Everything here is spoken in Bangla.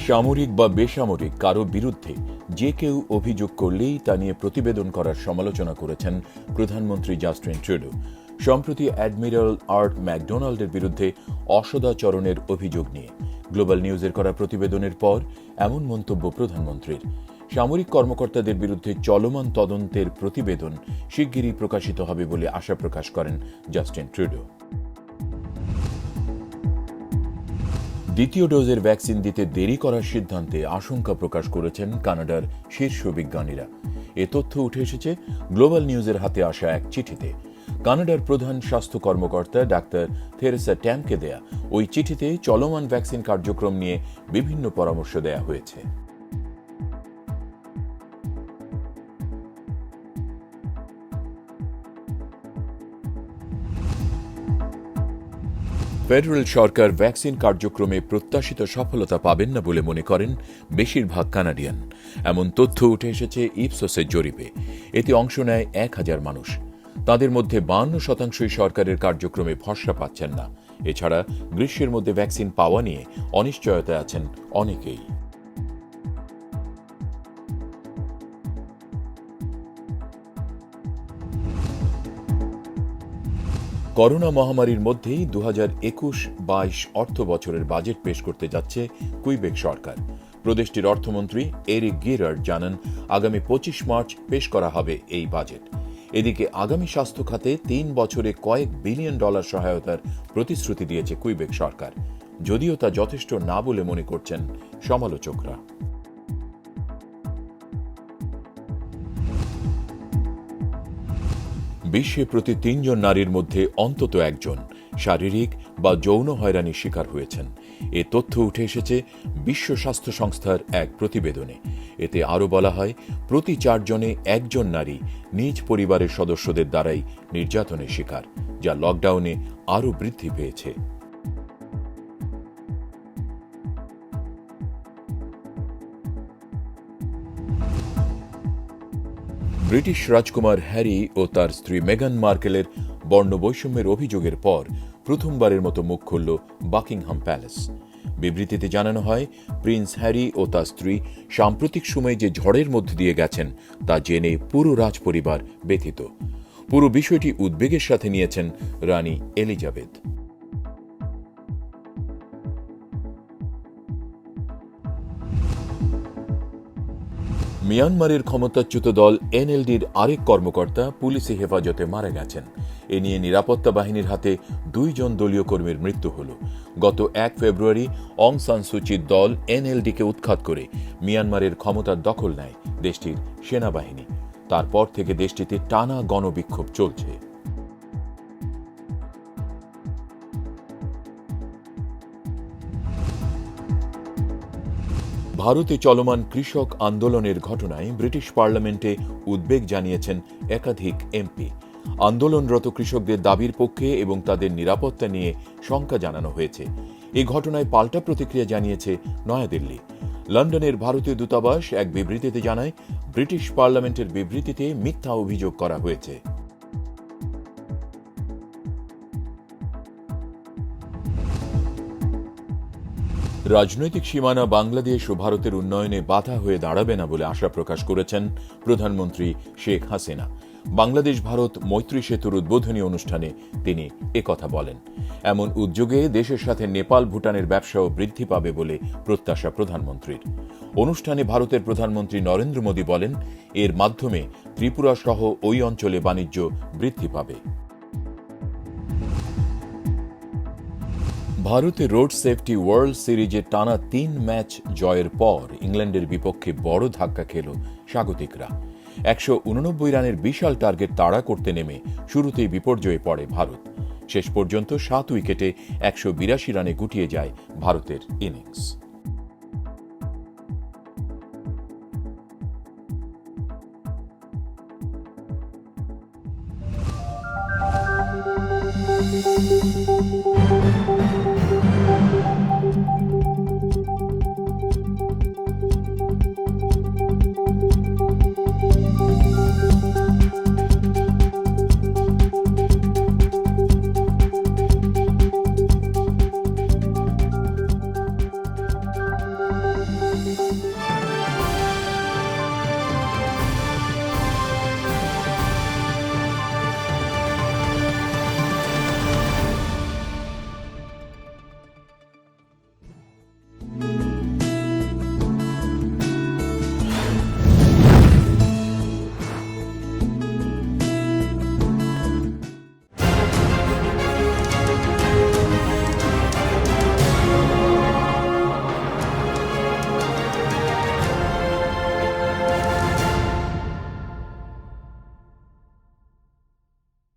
সামরিক বা বেসামরিক কারো বিরুদ্ধে যে কেউ অভিযোগ করলেই তা নিয়ে প্রতিবেদন করার সমালোচনা করেছেন প্রধানমন্ত্রী জাস্টিন ট্রুডো। সম্প্রতি অ্যাডমিরাল আর্ট ম্যাকডোনাল্ডের বিরুদ্ধে অসদাচরণের অভিযোগ নিয়ে গ্লোবাল নিউজের করা প্রতিবেদনের পর এমন মন্তব্য প্রধানমন্ত্রীর। সামরিক কর্মকর্তাদের বিরুদ্ধে চলমান তদন্তের প্রতিবেদন শিগগিরই প্রকাশিত হবে বলে আশা প্রকাশ করেন জাস্টিন ট্রুডো। দ্বিতীয় ডোজের ভ্যাকসিন দিতে দেরি করার সিদ্ধান্তে আশঙ্কা প্রকাশ করেছেন কানাডার শীর্ষ বিজ্ঞানীরা। এ তথ্য উঠে এসেছে গ্লোবাল নিউজের হাতে আসা এক চিঠিতে। কানাডার প্রধান স্বাস্থ্য কর্মকর্তা ডাক্তার থেরেসা ট্যামকে দেয়া ওই চিঠিতে চলমান ভ্যাকসিন কার্যক্রম নিয়ে বিভিন্ন পরামর্শ দেয়া হয়েছে। ফেডারেল সরকার ভ্যাকসিন কার্যক্রমে প্রত্যাশিত সফলতা পাবেন না বলে মনে করেন বেশিরভাগ কানাডিয়ান। এমন তথ্য উঠে এসেছে ইপসোসের জরিপে। এতে অংশ নেয় 1000 মানুষ। তাদের মধ্যে 52% সরকারের কার্যক্রমে ভরসা পাচ্ছেন না। এছাড়া গ্রীষ্মের মধ্যে ভ্যাকসিন পাওয়া নিয়ে অনিশ্চয়তায় আছেন অনেকেই। করোনা মহামারীর মধ্যেই 2021-22 অর্থ বছরের বাজেট পেশ করতে যাচ্ছে কুইবেক সরকার। প্রদেশটির অর্থমন্ত্রী এরিক গিরার্ড জানান, আগামী 25 মার্চ পেশ করা হবে এই বাজেট। এদিকে আগামী স্বাস্থ্য খাতে 3 বছরে কয়েক বিলিয়ন ডলার সহায়তার প্রতিশ্রুতি দিয়েছে কুইবেক সরকার, যদিও তা যথেষ্ট না বলে মনে করছেন সমালোচকরা। বিশ্বে প্রতি 3 জন নারীর মধ্যে অন্তত একজন শারীরিক বা যৌন হয়রানির শিকার হয়েছেন। এ তথ্য উঠে এসেছে বিশ্ব স্বাস্থ্য সংস্থার এক প্রতিবেদনে। এতে আরও বলা হয়, প্রতি 4 জনে একজন নারী নিজ পরিবারের সদস্যদের দ্বারাই নির্যাতনের শিকার, যা লকডাউনে আরও বৃদ্ধি পেয়েছে। ব্রিটিশ রাজকুমার হ্যারি ও তার স্ত্রী মেগান মার্কেলের বর্ণবৈষম্যের অভিযোগের পর প্রথমবারের মতো মুখ খুলল বাকিংহাম প্যালেস। বিবৃতিতে জানানো হয়, প্রিন্স হ্যারি ও তার স্ত্রী সাম্প্রতিক সময়ে যে ঝড়ের মধ্যে দিয়ে গেছেন তা জেনে পুরো রাজপরিবার ব্যথিত। পুরো বিষয়টি উদ্বেগের সাথে নিয়েছেন রানী এলিজাবেথ। মিয়ানমারের ক্ষমতাচ্যুত দল এনএলডির আরেক কর্মকর্তা পুলিশি হেফাজতে মারা গেছেন। এ নিয়ে নিরাপত্তা বাহিনীর হাতে 2 জন দলীয় কর্মীর মৃত্যু হল। গত 1 ফেব্রুয়ারি অং সান সুচির দল এনএলডিকে উৎখাত করে মিয়ানমারের ক্ষমতার দখল নেয় দেশটির সেনাবাহিনী। তারপর থেকে দেশটিতে টানা গণবিক্ষোভ চলছে। ভারতে চলমান কৃষক আন্দোলনের ঘটনায় ব্রিটিশ পার্লামেন্টে উদ্বেগ জানিয়েছেন একাধিক এমপি। আন্দোলনরত কৃষকদের দাবির পক্ষে এবং তাদের নিরাপত্তা নিয়ে শঙ্কা জানানো হয়েছে। এই ঘটনায় পাল্টা প্রতিক্রিয়া জানিয়েছে নয়াদিল্লি। লন্ডনের ভারতীয় দূতাবাস এক বিবৃতিতে জানায়, ব্রিটিশ পার্লামেন্টের বিবৃতিতে মিথ্যা অভিযোগ করা হয়েছে। রাজনৈতিক সীমানা বাংলাদেশ ও ভারতের উন্নয়নে বাধা হয়ে দাঁড়াবে না বলে আশা প্রকাশ করেছেন প্রধানমন্ত্রী শেখ হাসিনা। বাংলাদেশ ভারত মৈত্রী সেতুর উদ্বোধনী অনুষ্ঠানে তিনি একথা বলেন। এমন উদ্যোগে দেশের সাথে নেপাল ভুটানের ব্যবসাও বৃদ্ধি পাবে বলে প্রত্যাশা প্রধানমন্ত্রীর। অনুষ্ঠানে ভারতের প্রধানমন্ত্রী নরেন্দ্র মোদী বলেন, এর মাধ্যমে ত্রিপুরা সহ ওই অঞ্চলে বাণিজ্য বৃদ্ধি পাবে। ভারতে রোড সেফটি ওয়ার্ল্ড সিরিজে টানা 3 ম্যাচ জয়ের পর ইংল্যান্ডের বিপক্ষে বড় ধাক্কা খেল স্বাগতিকরা। 189 রানের বিশাল টার্গেট তাড়া করতে নেমে শুরুতেই বিপর্যয়ে পড়ে ভারত। শেষ পর্যন্ত 7 উইকেটে 182 রানে গুটিয়ে যায় ভারতের ইনিংস। নিউজ।